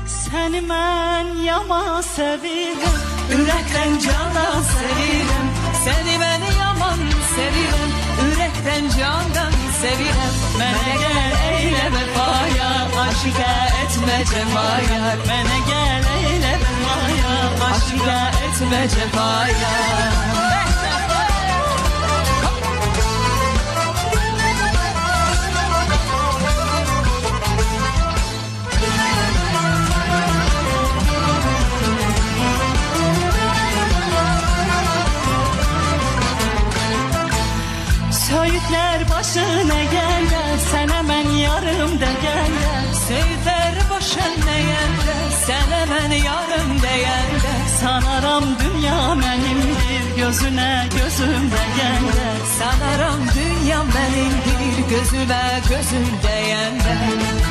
Səni mən yaman sevirəm, ürəkdən candan sevirəm. Seni ben yaman sevirəm, ürəkdən candan sevirəm. Mənə gəl eylə vəfaya, aşiqə etmə cəfaya. Mənə gəl eylə vəfaya, aşiqə etmə cəfaya. Söğütler başına gələr, sənə mən yarım da gələr. Söğütler başına gələr, sənə mən yarım deyəndə. Sanaram dünya mənimdir, gözünə gözüm də gələr. Sanaram dünya benimdir, gözüme gözüm deyəndə.